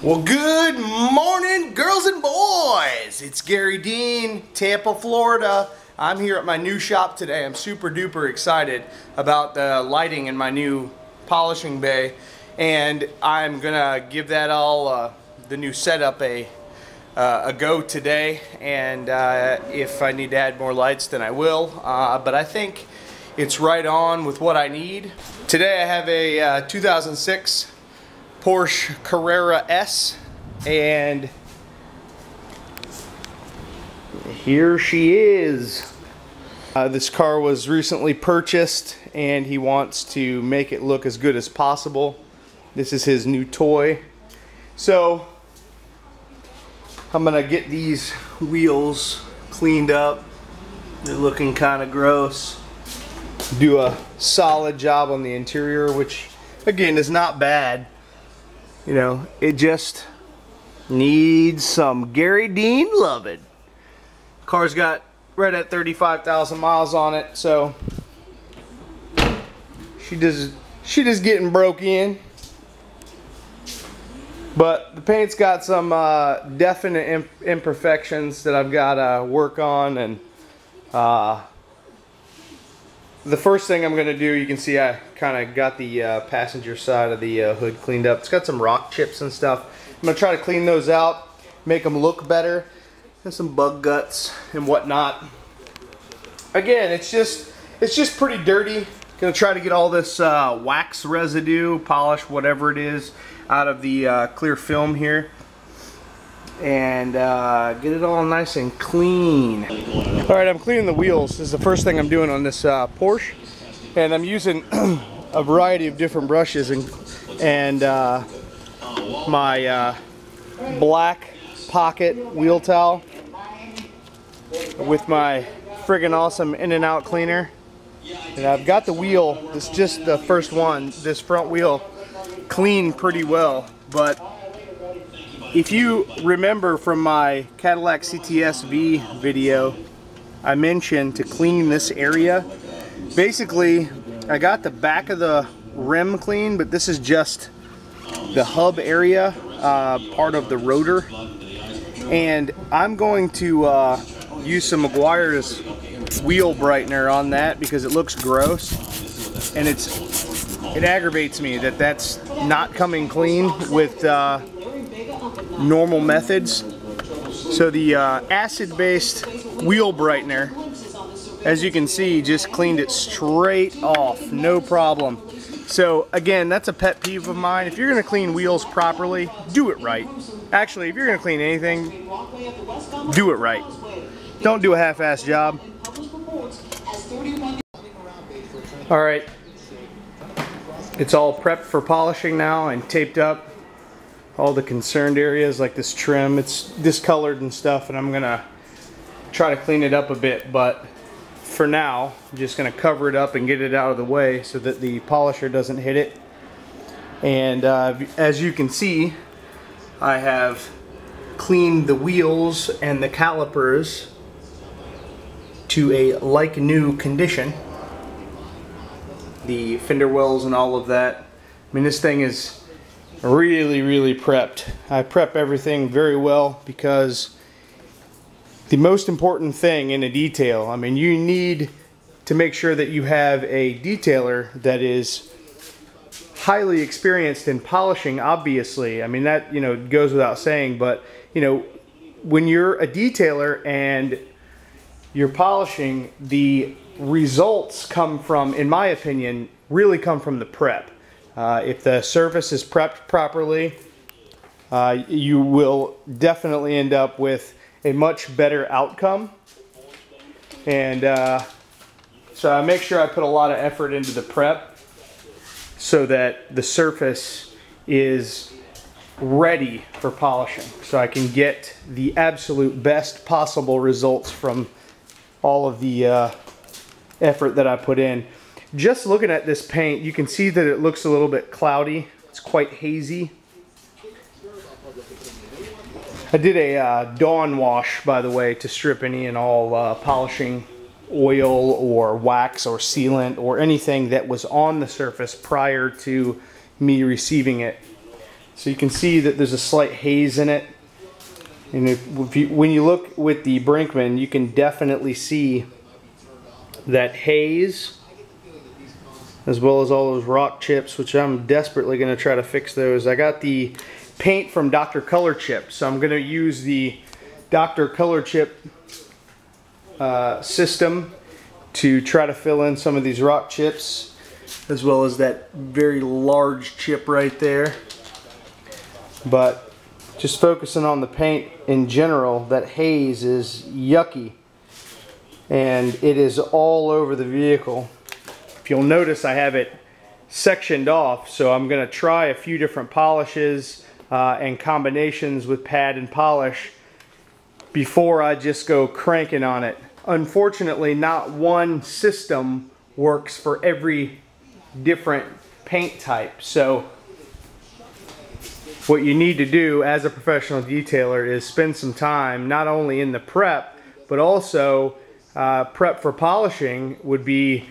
Well, good morning, girls and boys. It's Gary Dean, Tampa, Florida. I'm here at my new shop today. I'm super duper excited about the lighting in my new polishing bay, and I'm gonna give that all the new setup a go today. And if I need to add more lights, then I will. But I think it's right on with what I need. Today I have a 2006 Porsche Carrera S, and here she is. This car was recently purchased and he wants to make it look as good as possible. This is his new toy. So I'm gonna get these wheels cleaned up. They're looking kind of gross. Do a solid job on the interior, which again is not bad. You know, it just needs some Gary Dean loving. Car's got right at 35,000 miles on it, so she just getting broke in. But the paint's got some definite imperfections that I've got to work on, and the first thing I'm going to do, you can see I kind of got the passenger side of the hood cleaned up. It's got some rock chips and stuff. I'm going to try to clean those out, make them look better. There's some bug guts and whatnot. Again, it's just pretty dirty. Going to try to get all this wax residue, polish, whatever it is, out of the clear film here. And get it all nice and clean. Alright, I'm cleaning the wheels. This is the first thing I'm doing on this Porsche. And I'm using a variety of different brushes and my black pocket wheel towel with my friggin' awesome in and out cleaner. And I've got the wheel, this is just the first one, this front wheel cleaned pretty well. But if you remember from my Cadillac CTS-V video, I mentioned to clean this area. Basically, I got the back of the rim clean, but this is just the hub area, part of the rotor. And I'm going to use some Meguiar's wheel brightener on that because it looks gross. And it aggravates me that that's not coming clean with normal methods. So the acid-based wheel brightener, as you can see, just cleaned it straight off, no problem. So again, that's a pet peeve of mine. If you're going to clean wheels properly, do it right. Actually, if you're going to clean anything, do it right. Don't do a half-assed job. Alright, it's all prepped for polishing now and taped up. All the concerned areas like this trim, it's discolored and stuff, and I'm gonna try to clean it up a bit, but for now I'm just gonna cover it up and get it out of the way so that the polisher doesn't hit it. And as you can see, I have cleaned the wheels and the calipers to a like new condition. The fender wells and all of that. I mean, this thing is really prepped. I prep everything very well because the most important thing in a detail, I mean, you need to make sure that you have a detailer that is highly experienced in polishing, obviously. I mean, that, you know, goes without saying, but you know, when you're a detailer and you're polishing, the results come from, in my opinion, really come from the prep. If the surface is prepped properly, you will definitely end up with a much better outcome. And so I make sure I put a lot of effort into the prep so that the surface is ready for polishing, so I can get the absolute best possible results from all of the effort that I put in. Just looking at this paint, you can see that it looks a little bit cloudy. It's quite hazy. I did a dawn wash, by the way, to strip any and all polishing oil or wax or sealant or anything that was on the surface prior to me receiving it. So you can see that there's a slight haze in it. And when you look with the Brinkman, you can definitely see that haze, as well as all those rock chips, which I'm desperately going to try to fix those. I got the paint from Dr. Colorchip, so I'm going to use the Dr. Colorchip system to try to fill in some of these rock chips, as well as that very large chip right there. But just focusing on the paint in general, that haze is yucky, and it is all over the vehicle. If you'll notice, I have it sectioned off, so I'm going to try a few different polishes and combinations with pad and polish before I just go cranking on it. Unfortunately, not one system works for every different paint type, so what you need to do as a professional detailer is spend some time not only in the prep, but also prep for polishing would be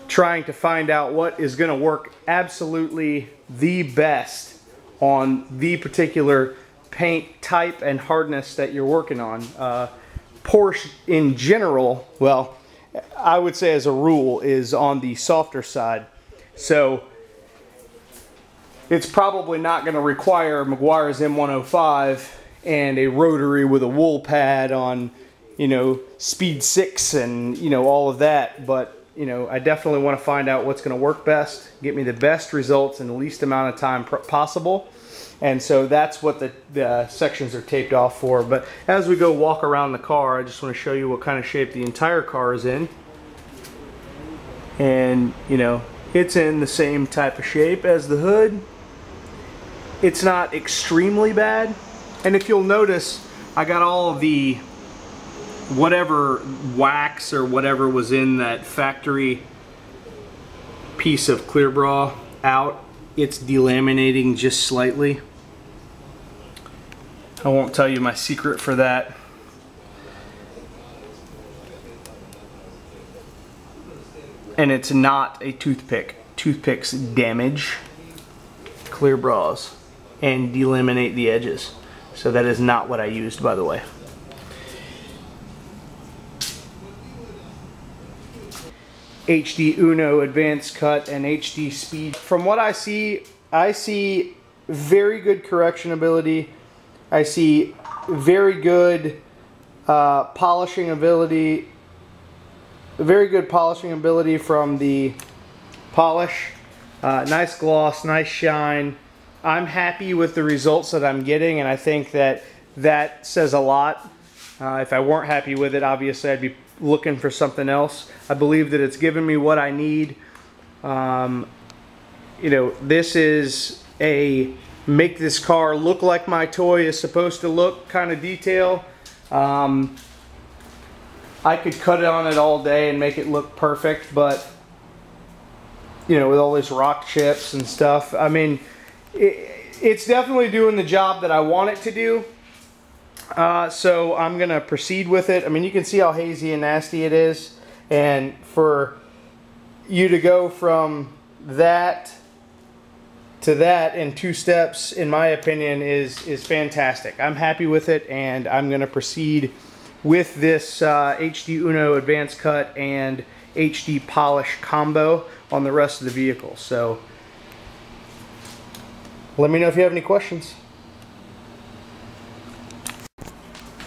trying to find out what is going to work absolutely the best on the particular paint type and hardness that you're working on. Porsche in general, well, I would say as a rule, is on the softer side. So it's probably not going to require Meguiar's M105 and a rotary with a wool pad on, you know, speed 6 and, you know, all of that. But, you know, I definitely want to find out what's going to work best, get me the best results in the least amount of time possible. And so that's what the sections are taped off for. But as we go walk around the car, I just want to show you what kind of shape the entire car is in. And, you know, it's in the same type of shape as the hood. It's not extremely bad. And if you'll notice, I got all of the whatever wax or whatever was in that factory piece of clear bra out. It's delaminating just slightly. I won't tell you my secret for that. And it's not a toothpick. Toothpicks damage clear bras and delaminate the edges. So that is not what I used, by the way. HD Uno Advanced Cut and HD Speed. From what I see very good correction ability. I see very good polishing ability. Very good polishing ability from the polish. Nice gloss, nice shine. I'm happy with the results that I'm getting, and I think that that says a lot. If I weren't happy with it, obviously I'd be looking for something else. I believe that it's given me what I need. You know, this is a make this car look like my toy is supposed to look kind of detail. I could cut it on it all day and make it look perfect, but you know, with all these rock chips and stuff, I mean, it's definitely doing the job that I want it to do. So I'm gonna proceed with it. I mean, you can see how hazy and nasty it is, and for you to go from that to that in 2 steps, in my opinion, is fantastic. I'm happy with it, and I'm gonna proceed with this HD Uno Advanced Cut and HD Polish combo on the rest of the vehicle. So let me know if you have any questions.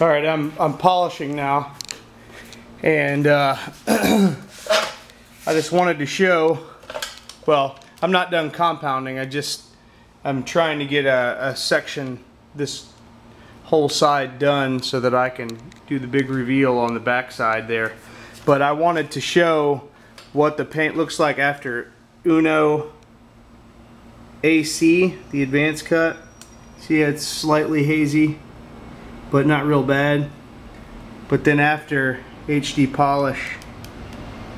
All right, I'm polishing now, and I just wanted to show, well, I'm not done compounding. I'm trying to get a section, this whole side done so that I can do the big reveal on the back side there. But I wanted to show what the paint looks like after Uno AC, the advanced cut. See, it's slightly hazy, but not real bad. But then after HD polish,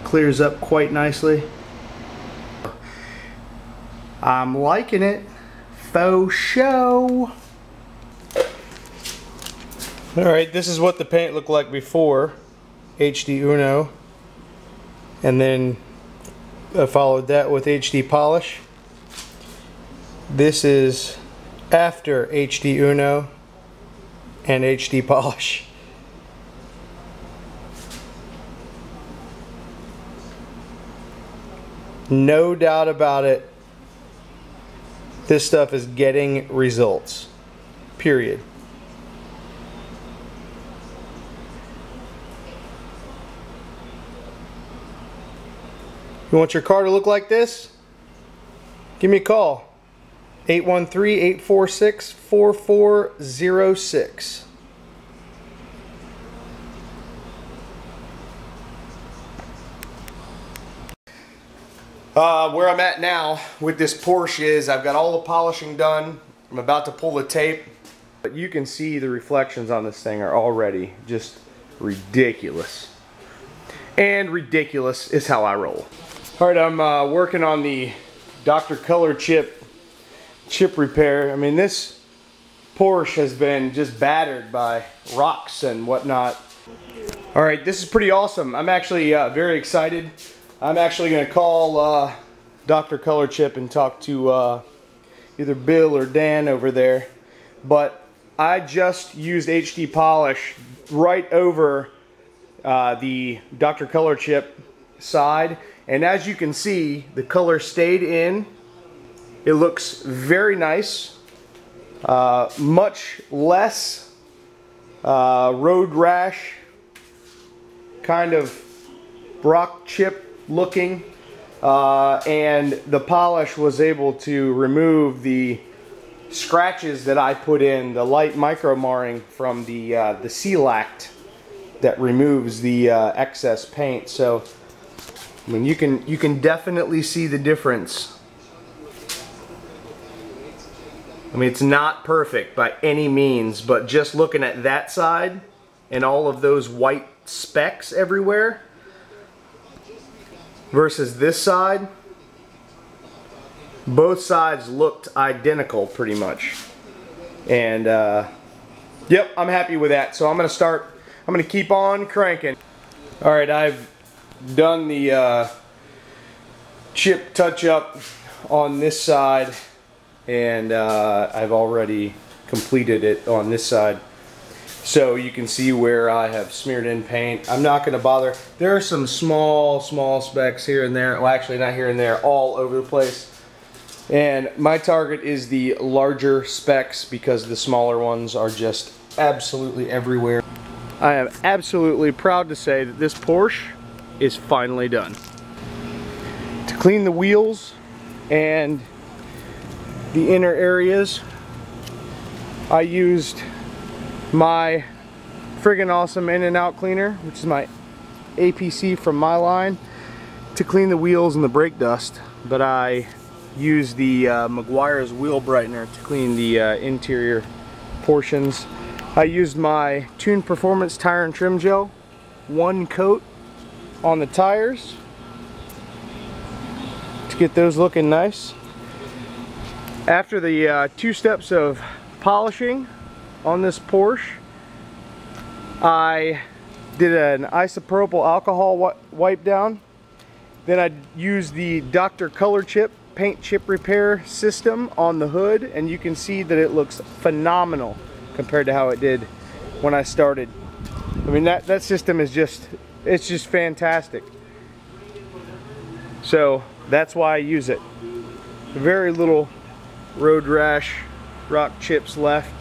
clears up quite nicely. I'm liking it. Faux show. Alright, this is what the paint looked like before HD Uno, and then I followed that with HD polish. This is after HD Uno and HD polish. No doubt about it, this stuff is getting results. Period. You want your car to look like this? Give me a call. 813-846-4406. Where I'm at now with this Porsche is I've got all the polishing done. I'm about to pull the tape. But you can see the reflections on this thing are already just ridiculous. And ridiculous is how I roll. Alright, I'm working on the Dr. Colorchip chip repair. I mean, this Porsche has been just battered by rocks and whatnot. Alright, this is pretty awesome. I'm actually very excited. I'm actually going to call Dr. Colorchip and talk to either Bill or Dan over there. But I just used HD polish right over the Dr. Colorchip side, and as you can see, the color stayed in. It looks very nice, much less road rash, kind of rock chip looking, and the polish was able to remove the scratches that I put in, the light micro marring from the Sealact that removes the excess paint. So I mean, you can definitely see the difference. I mean, it's not perfect by any means, but just looking at that side and all of those white specks everywhere versus this side, both sides looked identical pretty much. And yep, I'm happy with that. So I'm gonna keep on cranking. All right, I've done the chip touch up on this side, and I've already completed it on this side. So you can see where I have smeared in paint. I'm not going to bother. There are some small specks here and there. Well, actually not here and there, all over the place. And my target is the larger specks because the smaller ones are just absolutely everywhere. I am absolutely proud to say that this Porsche is finally done. To clean the wheels and the inner areas, I used my friggin' awesome in and out cleaner, which is my APC from my line, to clean the wheels and the brake dust. But I used the Meguiar's wheel brightener to clean the interior portions. I used my Tune Performance tire and trim gel, one coat on the tires to get those looking nice. After the 2 steps of polishing on this Porsche, I did an isopropyl alcohol wipe down. Then I used the Dr. Colorchip paint chip repair system on the hood, and you can see that it looks phenomenal compared to how it did when I started. I mean, that system is it's just fantastic. So that's why I use it. Very little road rash, rock chips left.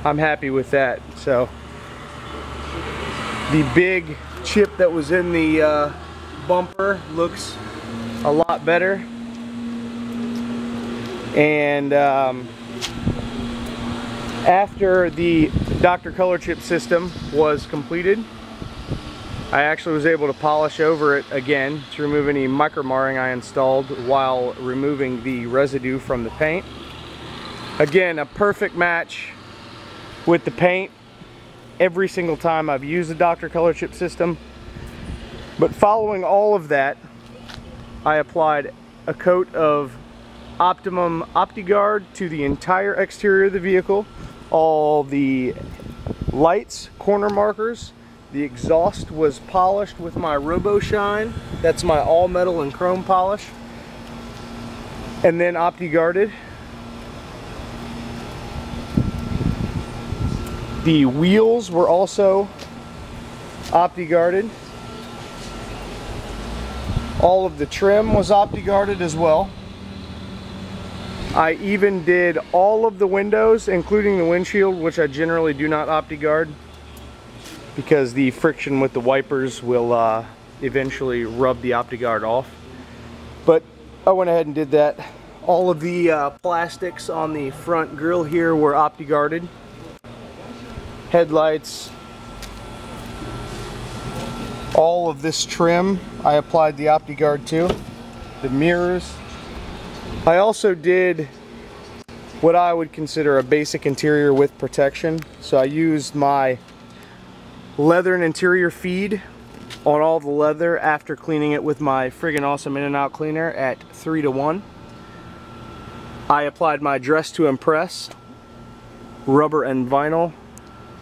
I'm happy with that. So the big chip that was in the bumper looks a lot better. And after the Dr. Colorchip system was completed, I actually was able to polish over it again to remove any micro marring I installed while removing the residue from the paint. Again, a perfect match with the paint every single time I've used the Dr. Colorchip system. But following all of that, I applied a coat of Optimum Opti to the entire exterior of the vehicle. All the lights, corner markers, the exhaust was polished with my Robo Shine. That's my all metal and chrome polish. And then Opti-guarded. The wheels were also Opti guarded. All of the trim was Opti guarded as well. I even did all of the windows, including the windshield, which I generally do not Opti guard because the friction with the wipers will eventually rub the Opti guard off. But I went ahead and did that. All of the plastics on the front grille here were Opti guarded. Headlights, all of this trim I applied the Opti guard to. The mirrors. I also did what I would consider a basic interior with protection. So I used my leather and interior feed on all the leather after cleaning it with my friggin' awesome in and out cleaner at 3:1. I applied my Dress to Impress rubber and vinyl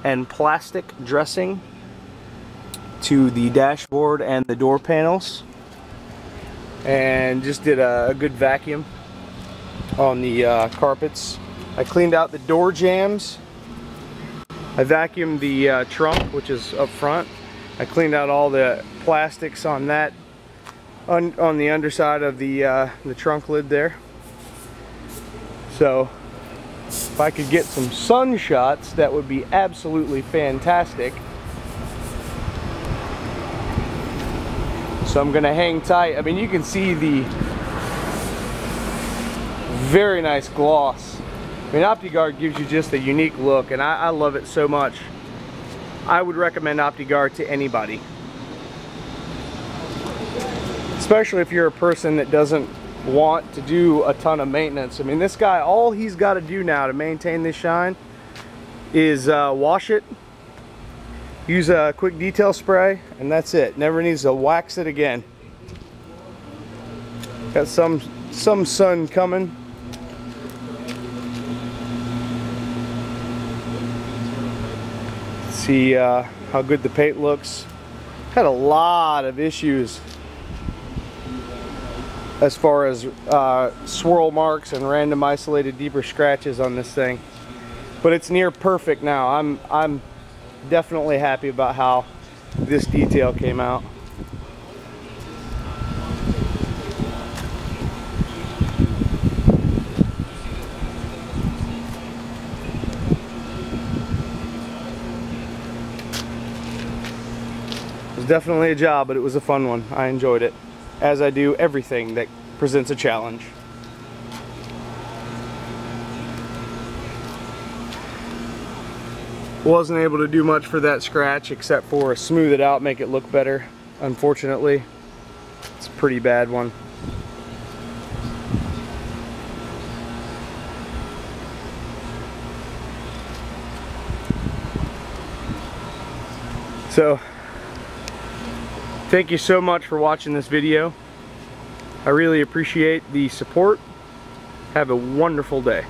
and plastic dressing to the dashboard and the door panels, and just did a good vacuum on the carpets. I cleaned out the door jambs. I vacuumed the trunk, which is up front. I cleaned out all the plastics on that, on the underside of the trunk lid there. So if I could get some sun shots, that would be absolutely fantastic. So I'm gonna hang tight. I mean, you can see the very nice gloss. I mean, OptiGuard gives you just a unique look, and I love it so much. I would recommend OptiGuard to anybody, especially if you're a person that doesn't want to do a ton of maintenance. I mean, this guy, all he's got to do now to maintain this shine is wash it, use a quick detail spray, and that's it. Never needs to wax it again. Got some sun coming. See how good the paint looks. Had a lot of issues as far as swirl marks and random isolated deeper scratches on this thing, but it's near perfect now. I'm definitely happy about how this detail came out. It was definitely a job, but it was a fun one. I enjoyed it, as I do everything that presents a challenge. Wasn't able to do much for that scratch except for smooth it out, make it look better. Unfortunately, it's a pretty bad one. So, thank you so much for watching this video. I really appreciate the support. Have a wonderful day.